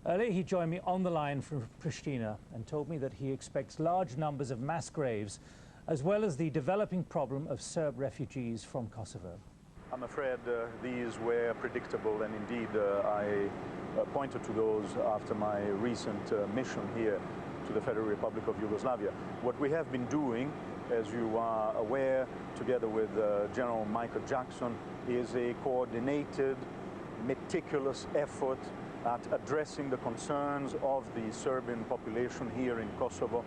Earlier, he joined me on the line from Pristina and told me that he expects large numbers of mass graves, as well as the developing problem of Serb refugees from Kosovo. I'm afraid these were predictable, and indeed I pointed to those after my recent mission here to the Federal Republic of Yugoslavia. What we have been doing, as you are aware, together with General Michael Jackson, is a coordinated, meticulous effort at addressing the concerns of the Serbian population here in Kosovo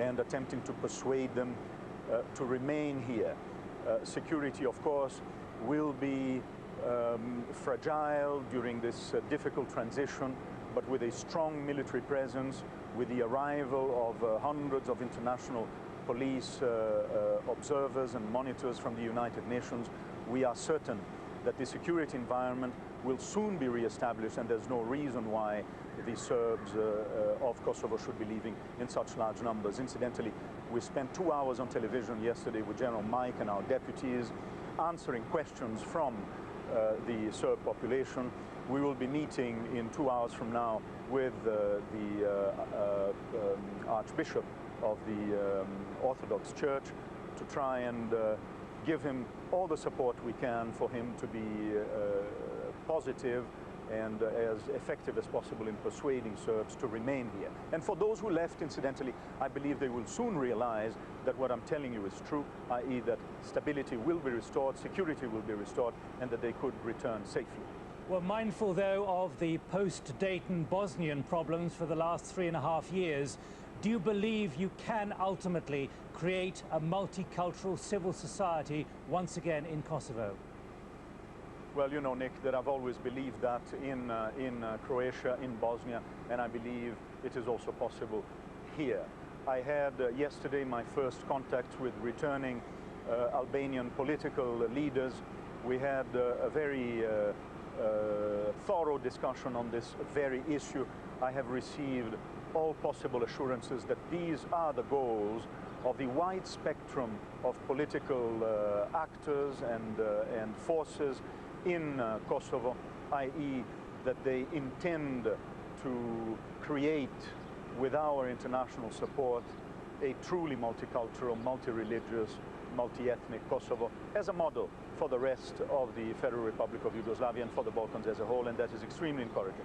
and attempting to persuade them to remain here. Security, of course, will be fragile during this difficult transition, but with a strong military presence, with the arrival of hundreds of international police observers and monitors from the United Nations, we are certain that the security environment will soon be re-established, and there's no reason why the Serbs of Kosovo should be leaving in such large numbers. Incidentally, we spent 2 hours on television yesterday with General Mike and our deputies answering questions from the Serb population. We will be meeting in 2 hours from now with the Archbishop of the Orthodox Church to try and give him all the support we can for him to be positive and as effective as possible in persuading Serbs to remain here. And for those who left, incidentally, I believe they will soon realize that what I'm telling you is true, i.e. that stability will be restored, security will be restored, and that they could return safely. Well, mindful, though, of the post-Dayton Bosnian problems for the last 3.5 years, do you believe you can ultimately create a multicultural civil society once again in Kosovo? Well, you know, Nick, that I've always believed that in Croatia, in Bosnia, and I believe it is also possible here. I had yesterday my first contact with returning Albanian political leaders. We had a very thorough discussion on this very issue. I have received all possible assurances that these are the goals of the wide spectrum of political actors and forces in Kosovo, i.e. that they intend to create, with our international support, a truly multicultural, multi-religious, multi-ethnic Kosovo as a model for the rest of the Federal Republic of Yugoslavia and for the Balkans as a whole, and that is extremely encouraging.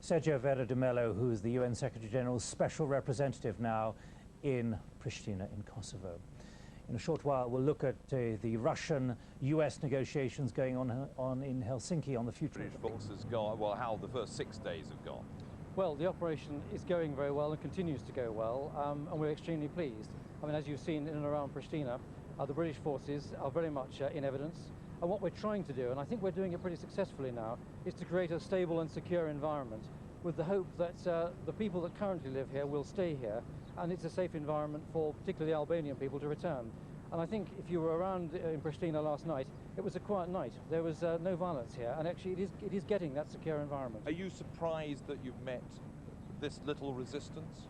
Sergio Vera de Mello, who is the UN Secretary General's special representative now in Pristina in Kosovo. In a short while, we'll look at the Russian-US negotiations going on in Helsinki on the future. British forces gone, well, how the first 6 days have gone? Well, the operation is going very well and continues to go well, and we're extremely pleased. I mean, as you've seen in and around Pristina, the British forces are very much in evidence. And what we're trying to do, and I think we're doing it pretty successfully now, is to create a stable and secure environment with the hope that the people that currently live here will stay here, and it's a safe environment for particularly Albanian people to return. And I think if you were around in Pristina last night, it was a quiet night. There was no violence here, and actually it is getting that secure environment. Are you surprised that you've met this little resistance?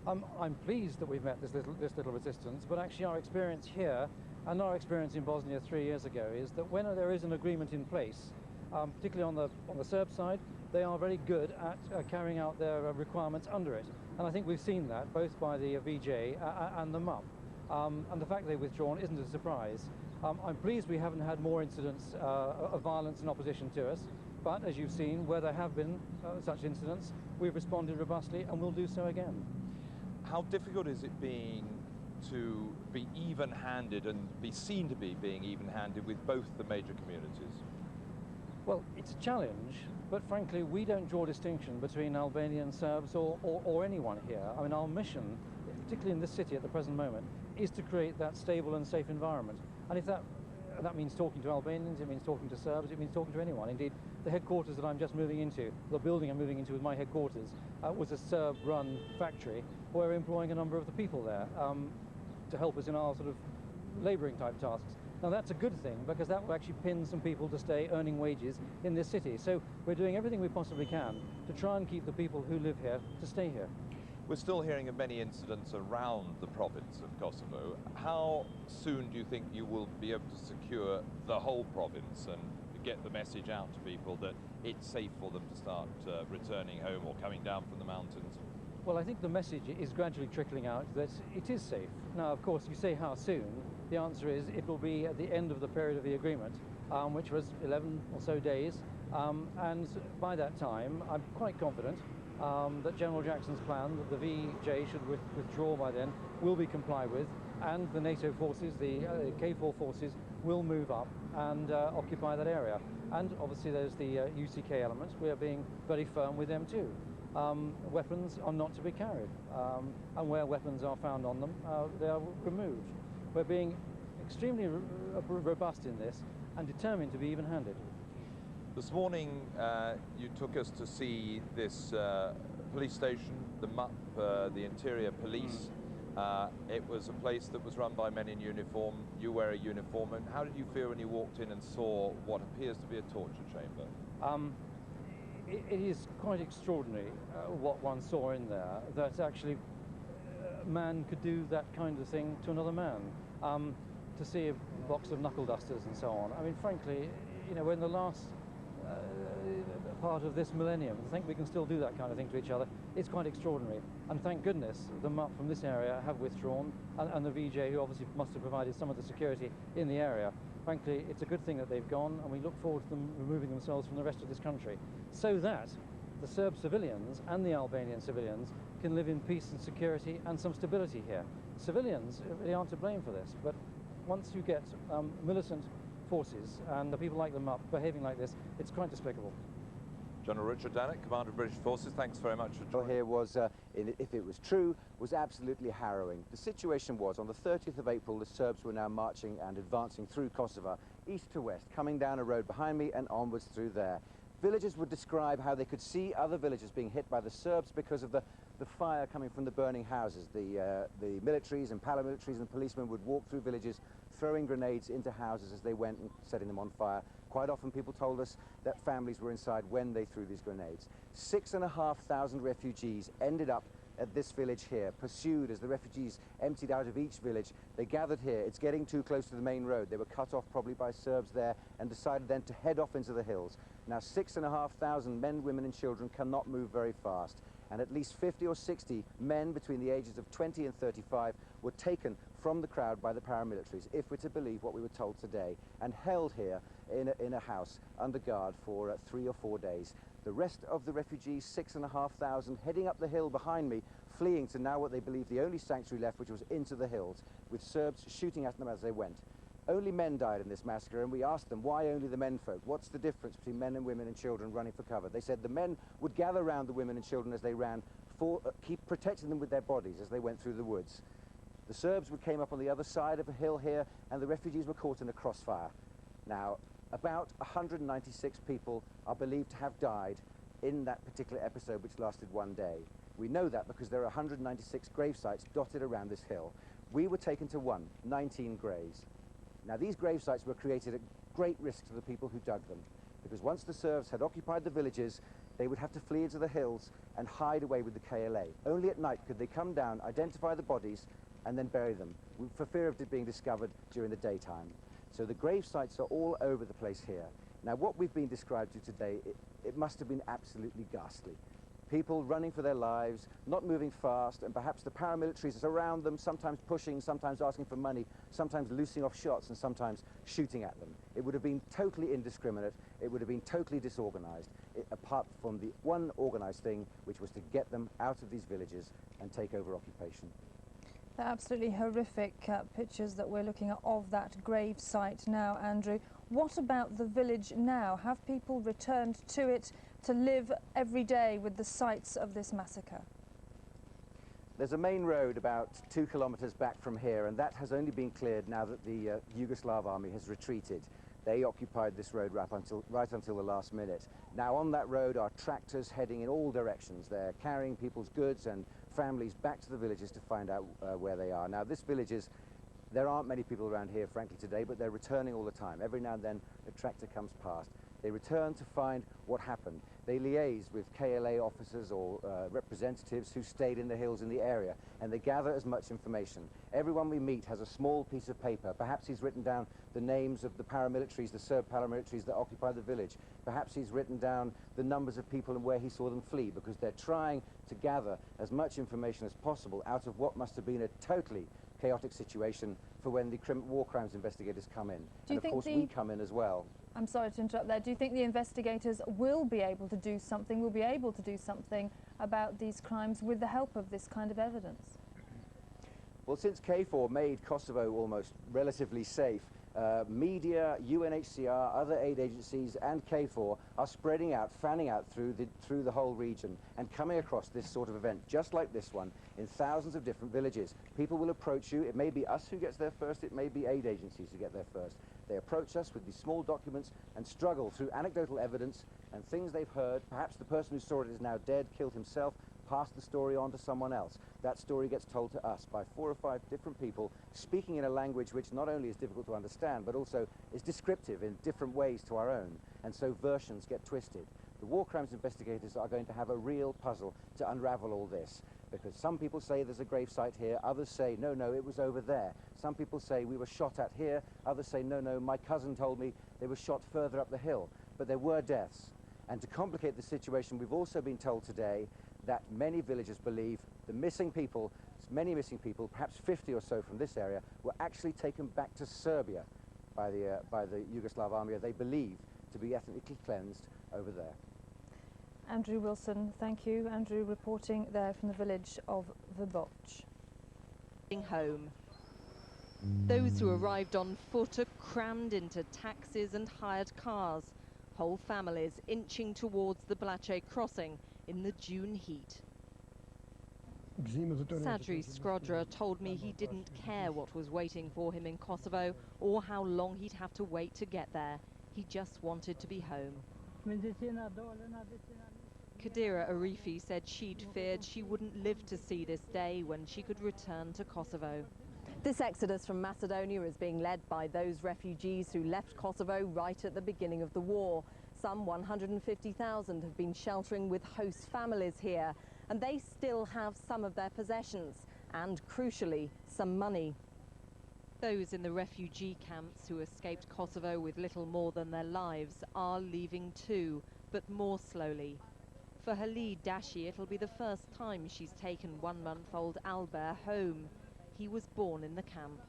I'm pleased that we've met this little resistance, but actually our experience here and our experience in Bosnia 3 years ago is that when there is an agreement in place, particularly on the Serb side, they are very good at carrying out their requirements under it. And I think we've seen that both by the VJ and the MUP. And the fact they've withdrawn isn't a surprise. I'm pleased we haven't had more incidents of violence and opposition to us, but as you've seen, where there have been such incidents, we've responded robustly and we'll do so again. How difficult is it being to be even-handed and be seen to be being even-handed with both the major communities? Well, it's a challenge, but frankly, we don't draw distinction between Albanian Serbs or anyone here. I mean, our mission, particularly in this city at the present moment, is to create that stable and safe environment. And if that means talking to Albanians, it means talking to Serbs, it means talking to anyone. Indeed, the headquarters that I'm just moving into, the building I'm moving into with my headquarters, was a Serb-run factory. We're employing a number of the people there to help us in our sort of labouring type tasks. Now that's a good thing because that will actually pin some people to stay earning wages in this city. So we're doing everything we possibly can to try and keep the people who live here to stay here. We're still hearing of many incidents around the province of Kosovo. How soon do you think you will be able to secure the whole province and get the message out to people that it's safe for them to start returning home or coming down from the mountains? Well, I think the message is gradually trickling out that it is safe. Now, of course, you say how soon. The answer is it will be at the end of the period of the agreement, which was 11 or so days. And by that time, I'm quite confident that General Jackson's plan, that the VJ should withdraw by then, will be complied with, and the NATO forces, the KFOR forces, will move up and occupy that area. And obviously there's the UCK element. We are being very firm with them too. Weapons are not to be carried, and where weapons are found on them, they are removed. We're being extremely robust in this and determined to be even-handed. This morning you took us to see this police station, the MUP, the Interior Police. It was a place that was run by men in uniform. You wear a uniform. And how did you feel when you walked in and saw what appears to be a torture chamber? It is quite extraordinary what one saw in there, that actually man could do that kind of thing to another man. To see a box of knuckle dusters and so on. I mean, frankly, you know, we're in the last part of this millennium. I think we can still do that kind of thing to each other. It's quite extraordinary. And thank goodness the MUP from this area have withdrawn, and the VJ, who obviously must have provided some of the security in the area. Frankly, it's a good thing that they've gone, and we look forward to them removing themselves from the rest of this country, so that the Serb civilians and the Albanian civilians can live in peace and security and some stability here. Civilians really aren't to blame for this, but once you get militant forces and the people like the MUP behaving like this, it's quite despicable. General Richard Dannett, Commander of British Forces, thanks very much for joining. Here was, if it was true, was absolutely harrowing. The situation was, on the 30th of April, the Serbs were now marching and advancing through Kosovo, east to west, coming down a road behind me and onwards through there. Villagers would describe how they could see other villages being hit by the Serbs because of the fire coming from the burning houses. The militaries and paramilitaries and policemen would walk through villages, throwing grenades into houses as they went and setting them on fire. Quite often people told us that families were inside when they threw these grenades. 6,500 refugees ended up at this village here, pursued as the refugees emptied out of each village. They gathered here. It's getting too close to the main road. They were cut off probably by Serbs there and decided then to head off into the hills. Now 6,500 men, women and children cannot move very fast. And at least 50 or 60 men between the ages of 20 and 35 were taken from the crowd by the paramilitaries, if we're to believe what we were told today, and held here in a house under guard for 3 or 4 days. The rest of the refugees, 6,500, heading up the hill behind me, fleeing to now what they believe the only sanctuary left, which was into the hills, with Serbs shooting at them as they went. Only men died in this massacre, and we asked them, why only the menfolk? What's the difference between men and women and children running for cover? They said the men would gather around the women and children as they ran, keep protecting them with their bodies as they went through the woods. The Serbs came up on the other side of a hill here, and the refugees were caught in a crossfire. Now, about 196 people are believed to have died in that particular episode, which lasted 1 day. We know that because there are 196 grave sites dotted around this hill. We were taken to 19 graves. Now, these grave sites were created at great risk to the people who dug them, because once the Serbs had occupied the villages, they would have to flee into the hills and hide away with the KLA. Only at night could they come down, identify the bodies, and then bury them, for fear of it being discovered during the daytime. So the grave sites are all over the place here. Now, what we've been described to today, it must have been absolutely ghastly. People running for their lives, not moving fast, and perhaps the paramilitaries around them, sometimes pushing, sometimes asking for money, sometimes loosing off shots, and sometimes shooting at them. It would have been totally indiscriminate. It would have been totally disorganized, apart from the one organized thing, which was to get them out of these villages and take over occupation. The absolutely horrific pictures that we're looking at of that grave site now, Andrew. What about the village now? Have people returned to it to live every day with the sites of this massacre? There's a main road about 2 kilometers back from here, and that has only been cleared now that the Yugoslav army has retreated. They occupied this road right until the last minute. Now on that road are tractors heading in all directions. They're carrying people's goods and families back to the villages to find out where they are. Now this village is, there aren't many people around here frankly today, but they're returning all the time. Every now and then a tractor comes past. They return to find what happened. They liaise with KLA officers or representatives who stayed in the hills in the area, and they gather as much information. Everyone we meet has a small piece of paper. Perhaps he's written down the names of the paramilitaries, the Serb paramilitaries that occupy the village. Perhaps he's written down the numbers of people and where he saw them flee, because they're trying to gather as much information as possible out of what must have been a totally chaotic situation for when the war crimes investigators come in. And of course we come in as well. I'm sorry to interrupt there. Do you think the investigators will be able to do something, about these crimes with the help of this kind of evidence? Well, since Qershor made Kosovo almost relatively safe, media, UNHCR, other aid agencies and Qershor are spreading out, fanning out through the whole region and coming across this sort of event, just like this one, in thousands of different villages. People will approach you. It may be us who gets there first, it may be aid agencies who get there first. They approach us with these small documents and struggle through anecdotal evidence and things they've heard. Perhaps the person who saw it is now dead, killed himself, passed the story on to someone else. That story gets told to us by 4 or 5 different people, speaking in a language which not only is difficult to understand, but also is descriptive in different ways to our own, and so versions get twisted. The war crimes investigators are going to have a real puzzle to unravel all this, because some people say there's a grave site here, others say, no, no, it was over there. Some people say we were shot at here, others say, no, no, my cousin told me they were shot further up the hill. But there were deaths. And to complicate the situation, we've also been told today that many villagers believe the missing people, many missing people, perhaps 50 or so from this area, were actually taken back to Serbia by the Yugoslav army, they believe to be ethnically cleansed over there. Andrew Wilson, thank you. Andrew reporting there from the village of Vrboc. Home. Those who arrived on foot are crammed into taxis and hired cars. Whole families inching towards the Blace crossing in the June heat. Sadri Skrodra told me he didn't care what was waiting for him in Kosovo or how long he'd have to wait to get there. He just wanted to be home. Kadira Arifi said she'd feared she wouldn't live to see this day when she could return to Kosovo. This exodus from Macedonia is being led by those refugees who left Kosovo right at the beginning of the war. Some 150,000 have been sheltering with host families here, and they still have some of their possessions and, crucially, some money. Those in the refugee camps who escaped Kosovo with little more than their lives are leaving too, but more slowly. For Halid Dashi, it'll be the first time she's taken 1-month-old Albert home. He was born in the camp.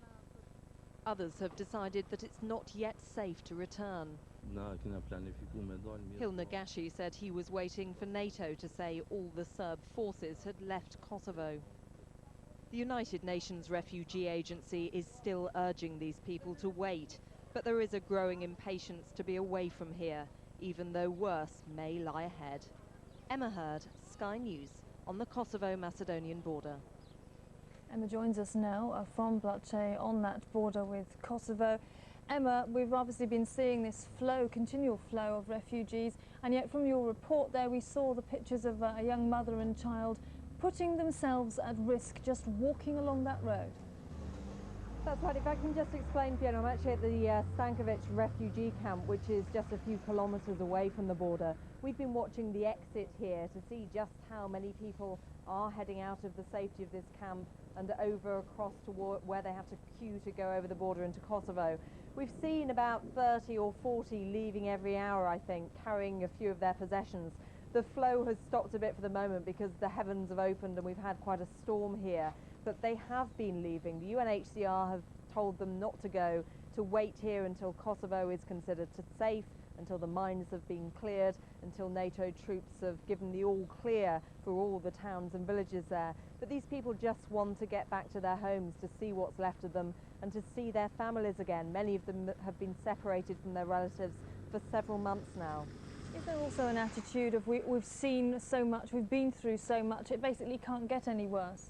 Others have decided that it's not yet safe to return. Hilna Gashi said he was waiting for NATO to say all the Serb forces had left Kosovo. The United Nations Refugee Agency is still urging these people to wait, but there is a growing impatience to be away from here, even though worse may lie ahead. Emma Hurd, Sky News, on the Kosovo-Macedonian border. Emma joins us now from Blace on that border with Kosovo. Emma, we've obviously been seeing this continual flow of refugees, and yet from your report there we saw the pictures of a young mother and child putting themselves at risk just walking along that road. That's right. If I can just explain, Fiona, I'm actually at the Stankovic refugee camp, which is just a few kilometres away from the border. We've been watching the exit here to see just how many people are heading out of the safety of this camp and over across to where they have to queue to go over the border into Kosovo. We've seen about 30 or 40 leaving every hour, I think, carrying a few of their possessions. The flow has stopped a bit for the moment because the heavens have opened and we've had quite a storm here. But they have been leaving. The UNHCR have told them not to go, to wait here until Kosovo is considered safe, until the mines have been cleared, until NATO troops have given the all clear for all the towns and villages there. But these people just want to get back to their homes, to see what's left of them and to see their families again. Many of them have been separated from their relatives for several months now. Is there also an attitude of we've seen so much, we've been through so much, it basically can't get any worse?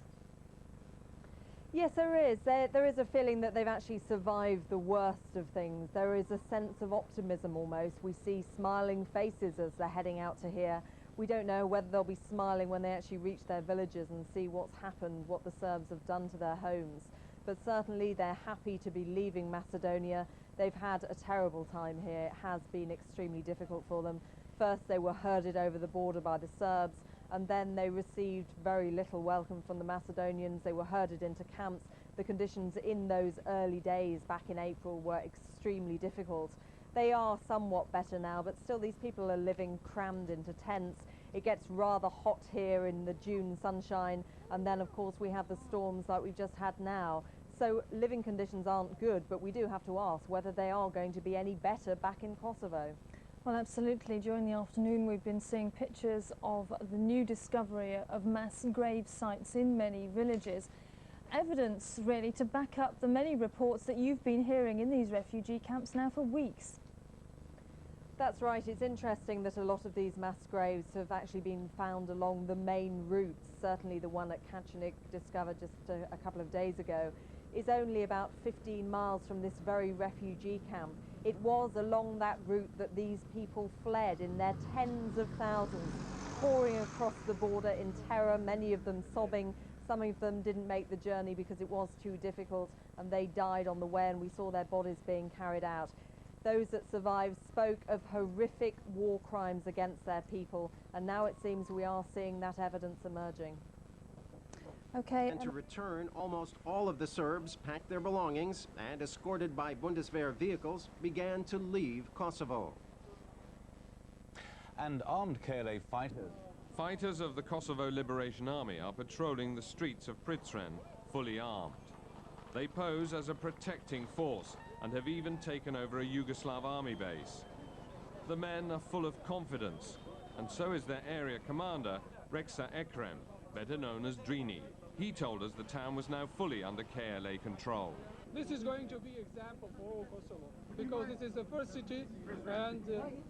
Yes, there is. There is a feeling that they've actually survived the worst of things. There is a sense of optimism almost. We see smiling faces as they're heading out to here. We don't know whether they'll be smiling when they actually reach their villages and see what's happened, what the Serbs have done to their homes. But certainly they're happy to be leaving Macedonia. They've had a terrible time here. It has been extremely difficult for them. First they were herded over the border by the Serbs, and then they received very little welcome from the Macedonians. They were herded into camps. The conditions in those early days back in April were extremely difficult. They are somewhat better now, but still these people are living crammed into tents. It gets rather hot here in the June sunshine, and then of course we have the storms like we've just had now. So living conditions aren't good, but we do have to ask whether they are going to be any better back in Kosovo. Well, absolutely. During the afternoon we've been seeing pictures of the new discovery of mass grave sites in many villages. Evidence really to back up the many reports that you've been hearing in these refugee camps now for weeks. That's right. It's interesting that a lot of these mass graves have actually been found along the main routes. Certainly the one at Qershor, discovered just a couple of days ago, is only about 15 miles from this very refugee camp. It was along that route that these people fled in their tens of thousands, pouring across the border in terror, many of them sobbing. Some of them didn't make the journey because it was too difficult, and they died on the way, and we saw their bodies being carried out. Those that survived spoke of horrific war crimes against their people, and now it seems we are seeing that evidence emerging. Okay. And to return, almost all of the Serbs packed their belongings and, escorted by Bundeswehr vehicles, began to leave Kosovo. And armed KLA Fighters of the Kosovo Liberation Army are patrolling the streets of Prizren, fully armed. They pose as a protecting force and have even taken over a Yugoslav army base. The men are full of confidence, and so is their area commander, Reksa Ekrem, better known as Drini. He told us the town was now fully under KLA control. This is going to be example for all Kosovo, because this is the first city, and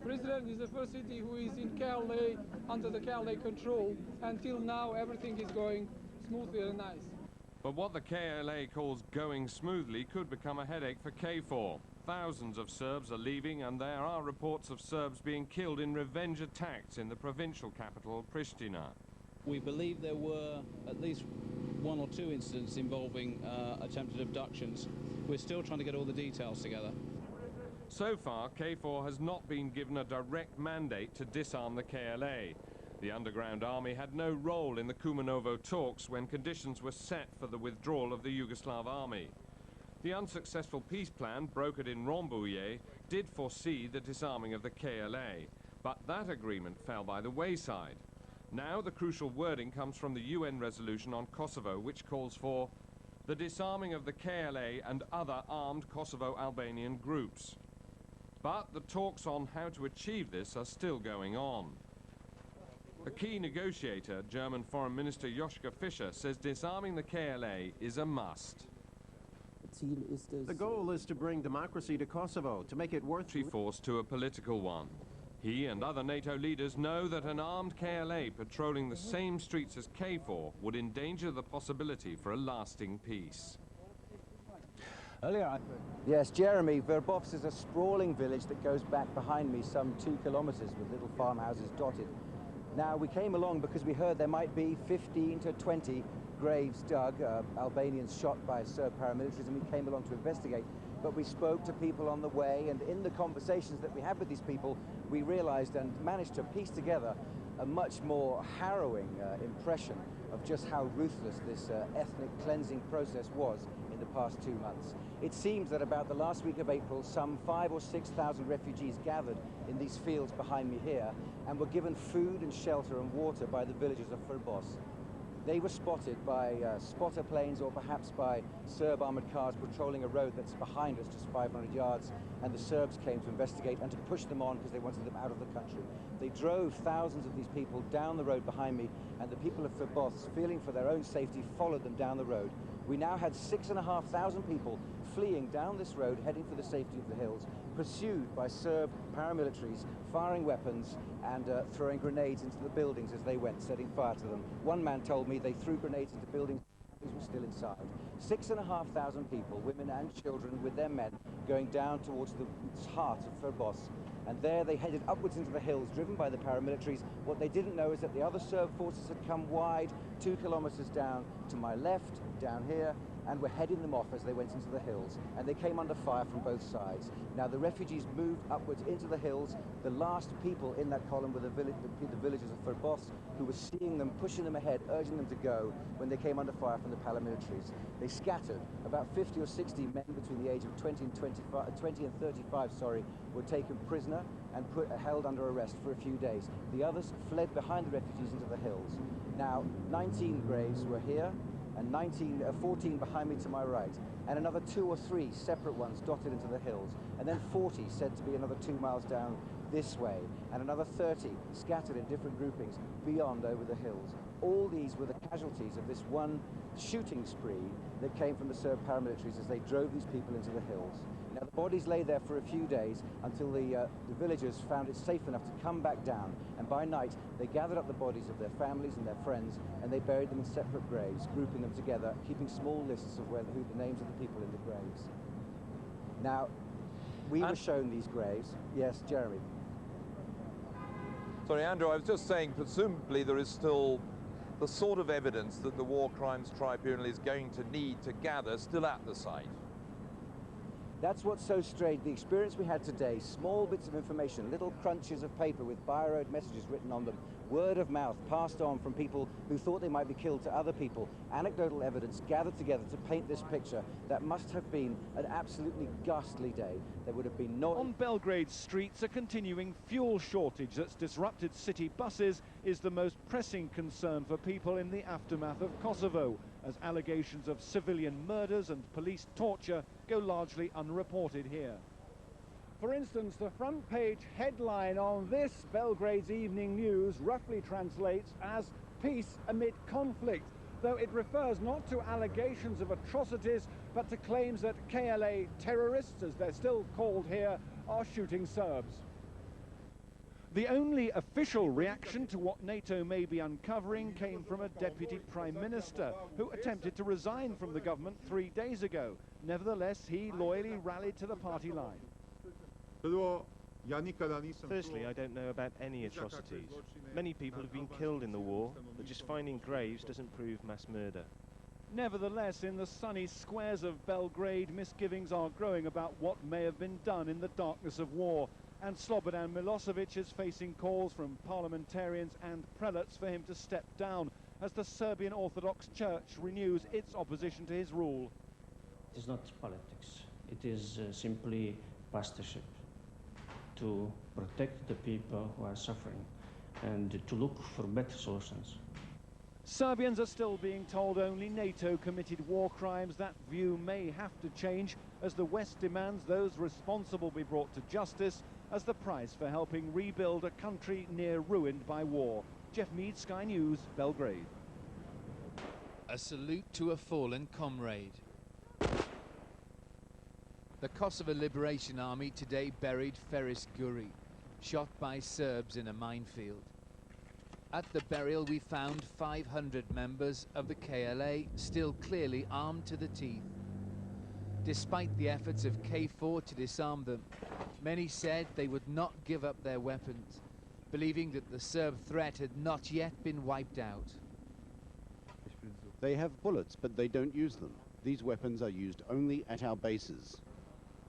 Prizren is the first city who is in KLA, under the KLA control. Until now, everything is going smoothly and nice. But what the KLA calls going smoothly could become a headache for KFOR. Thousands of Serbs are leaving, and there are reports of Serbs being killed in revenge attacks in the provincial capital, Pristina. We believe there were at least one or two incidents involving attempted abductions. We're still trying to get all the details together. So far, KFOR has not been given a direct mandate to disarm the KLA. The underground army had no role in the Kumanovo talks when conditions were set for the withdrawal of the Yugoslav army. The unsuccessful peace plan, brokered in Rambouillet, did foresee the disarming of the KLA, but that agreement fell by the wayside. Now the crucial wording comes from the UN resolution on Kosovo, which calls for the disarming of the KLA and other armed Kosovo Albanian groups. But the talks on how to achieve this are still going on. A key negotiator, German Foreign Minister Joschka Fischer, says disarming the KLA is a must. The goal is to bring democracy to Kosovo, to make it worth force to a political one. He and other NATO leaders know that an armed KLA patrolling the same streets as KFOR would endanger the possibility for a lasting peace. Yes, Jeremy, Verbovs is a sprawling village that goes back behind me some 2 kilometers with little farmhouses dotted. Now, we came along because we heard there might be 15 to 20 graves dug, Albanians shot by Serb paramilitaries, and we came along to investigate. But we spoke to people on the way, and in the conversations that we had with these people, we realized and managed to piece together a much more harrowing impression of just how ruthless this ethnic cleansing process was in the past 2 months. It seems that about the last week of April, some 5,000 or 6,000 refugees gathered in these fields behind me here and were given food and shelter and water by the villagers of Verbos. They were spotted by spotter planes or perhaps by Serb armored cars patrolling a road that's behind us just 500 yards, and the Serbs came to investigate and to push them on because they wanted them out of the country. They drove thousands of these people down the road behind me, and the people of Verbos, feeling for their own safety, followed them down the road. We now had 6,500 people fleeing down this road, heading for the safety of the hills, pursued by Serb paramilitaries, firing weapons and throwing grenades into the buildings as they went, setting fire to them. One man told me they threw grenades into buildings who were still inside. 6,500 people, women and children with their men, going down towards the heart of Verbos. And there they headed upwards into the hills, driven by the paramilitaries. What they didn't know is that the other Serb forces had come wide 2 kilometers down to my left, down here, and were heading them off as they went into the hills, and they came under fire from both sides. Now the refugees moved upwards into the hills. The last people in that column were the villagers of Verbos, who were seeing them, pushing them ahead, urging them to go when they came under fire from the paramilitaries. They scattered. About 50 or 60 men between the age of 20 and 35, were taken prisoner and held under arrest for a few days. The others fled behind the refugees into the hills. Now, 19 graves were here, and 14 behind me to my right, and another 2 or 3 separate ones dotted into the hills, and then 40 said to be another 2 miles down this way, and another 30 scattered in different groupings beyond over the hills. All these were the casualties of this one shooting spree that came from the Serb paramilitaries as they drove these people into the hills. Now, the bodies lay there for a few days until the villagers found it safe enough to come back down, and by night they gathered up the bodies of their families and their friends, and they buried them in separate graves, grouping them together, keeping small lists of who the names of the people in the graves. Now, we were shown these graves. Yes, Jeremy. Sorry, Andrew, I was just saying, presumably there is still the sort of evidence that the War Crimes Tribunal is going to need to gather still at the site. That's what's so strange. The experience we had today, small bits of information, little crunches of paper with biro messages written on them, word of mouth passed on from people who thought they might be killed to other people, anecdotal evidence gathered together to paint this picture that must have been an absolutely ghastly day. There would have been no... On Belgrade's streets, a continuing fuel shortage that's disrupted city buses is the most pressing concern for people in the aftermath of Kosovo, as allegations of civilian murders and police torture go largely unreported here. For instance, the front page headline on this Belgrade's Evening News roughly translates as peace amid conflict, though it refers not to allegations of atrocities, but to claims that KLA terrorists, as they're still called here, are shooting Serbs. The only official reaction to what NATO may be uncovering came from a deputy prime minister who attempted to resign from the government 3 days ago. Nevertheless, he loyally rallied to the party line. Firstly, I don't know about any atrocities. Many people have been killed in the war, but just finding graves doesn't prove mass murder. Nevertheless, in the sunny squares of Belgrade, misgivings are growing about what may have been done in the darkness of war. And Slobodan Milosevic is facing calls from parliamentarians and prelates for him to step down as the Serbian Orthodox Church renews its opposition to his rule. It is not politics. It is simply pastorship, to protect the people who are suffering and to look for better solutions. Serbians are still being told only NATO committed war crimes. That view may have to change as the West demands those responsible be brought to justice as the price for helping rebuild a country near ruined by war. Jeff Mead, Sky News, Belgrade. A salute to a fallen comrade. The Kosovo Liberation Army today buried Feris Guri, shot by Serbs in a minefield. At the burial we found 500 members of the KLA still clearly armed to the teeth. Despite the efforts of KFOR to disarm them, many said they would not give up their weapons, believing that the Serb threat had not yet been wiped out. They have bullets, but they don't use them. These weapons are used only at our bases.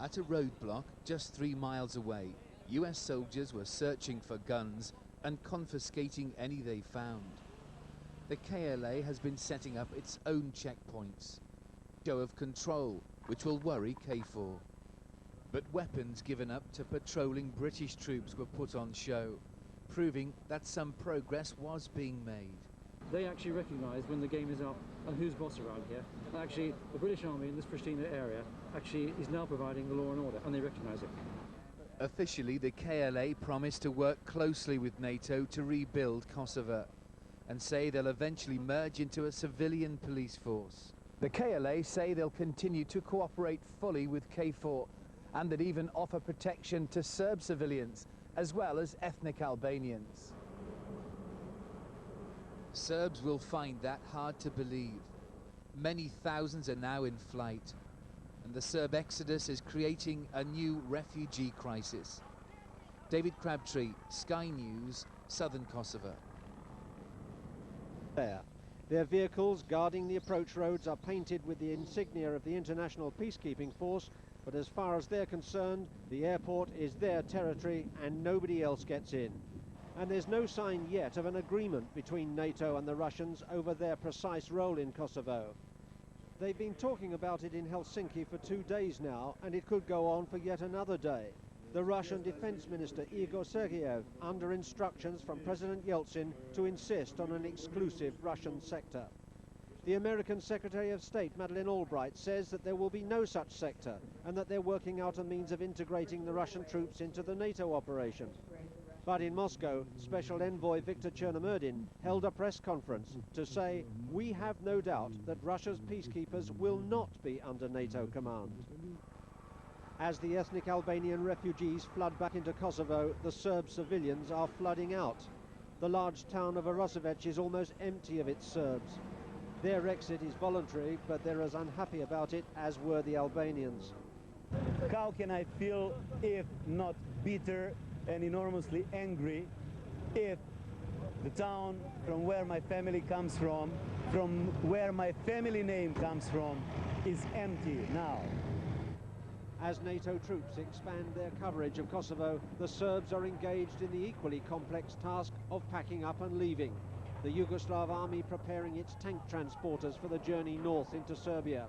At a roadblock just 3 miles away, US soldiers were searching for guns and confiscating any they found. The KLA has been setting up its own checkpoints. Show of control, which will worry KFOR. But weapons given up to patrolling British troops were put on show, proving that some progress was being made. They actually recognise when the game is up and who's boss around here. And actually, the British Army in this Pristina area actually is now providing the law and order, and they recognise it. Officially, the KLA promised to work closely with NATO to rebuild Kosovo and say they'll eventually merge into a civilian police force. The KLA say they'll continue to cooperate fully with KFOR and that even offer protection to Serb civilians as well as ethnic Albanians. Serbs will find that hard to believe. Many thousands are now in flight, and the Serb exodus is creating a new refugee crisis. David Crabtree, Sky News, Southern Kosovo. There, Their vehicles guarding the approach roads are painted with the insignia of the International Peacekeeping Force, but as far as they're concerned, the airport is their territory and nobody else gets in. And there's no sign yet of an agreement between NATO and the Russians over their precise role in Kosovo. They've been talking about it in Helsinki for 2 days now, and it could go on for yet another day. The Russian Defense Minister Igor Sergeyev under instructions from President Yeltsin to insist on an exclusive Russian sector. The American Secretary of State Madeleine Albright says that there will be no such sector and that they're working out a means of integrating the Russian troops into the NATO operation. But in Moscow, Special Envoy Viktor Chernomyrdin held a press conference to say, "We have no doubt that Russia's peacekeepers will not be under NATO command." As the ethnic Albanian refugees flood back into Kosovo, the Serb civilians are flooding out. The large town of Arosevec is almost empty of its Serbs. Their exit is voluntary, but they're as unhappy about it as were the Albanians. How can I feel if not bitter and enormously angry if the town from where my family comes from where my family name comes from, is empty now? As NATO troops expand their coverage of Kosovo, the Serbs are engaged in the equally complex task of packing up and leaving. The Yugoslav army preparing its tank transporters for the journey north into Serbia.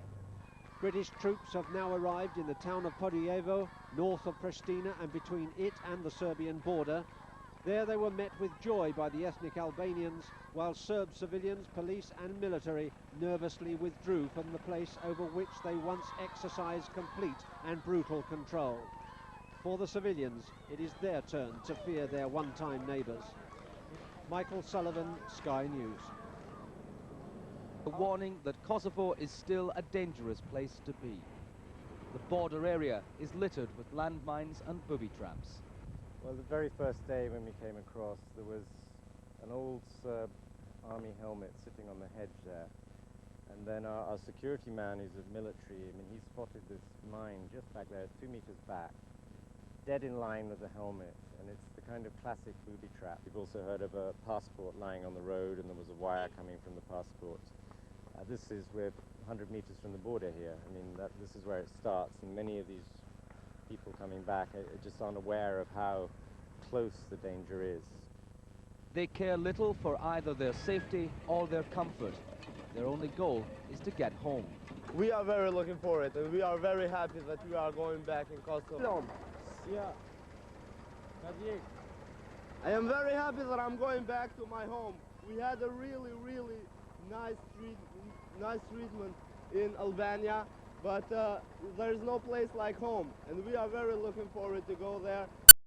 British troops have now arrived in the town of Podujevo, north of Pristina and between it and the Serbian border. There they were met with joy by the ethnic Albanians, while Serb civilians, police and military nervously withdrew from the place over which they once exercised complete and brutal control. For the civilians, it is their turn to fear their one-time neighbours. Michael Sullivan, Sky News. A warning that Kosovo is still a dangerous place to be. The border area is littered with landmines and booby traps. Well, the very first day when we came across, there was an old Serb army helmet sitting on the hedge there. And then our security man, who's a military, he spotted this mine just back there, 2 meters back, dead in line with the helmet. And it's the kind of classic booby trap. We've also heard of a passport lying on the road, and there was a wire coming from the passport. We're 100 meters from the border here. This is where it starts, and many of these people coming back just aren't aware of how close the danger is. They care little for either their safety or their comfort. Their only goal is to get home. We are very looking for it, and we are very happy that we are going back in Kosovo. Yeah. I am very happy that I'm going back to my home. We had a really, really nice treatment in Albania, but there is no place like home, and we are very looking forward to go there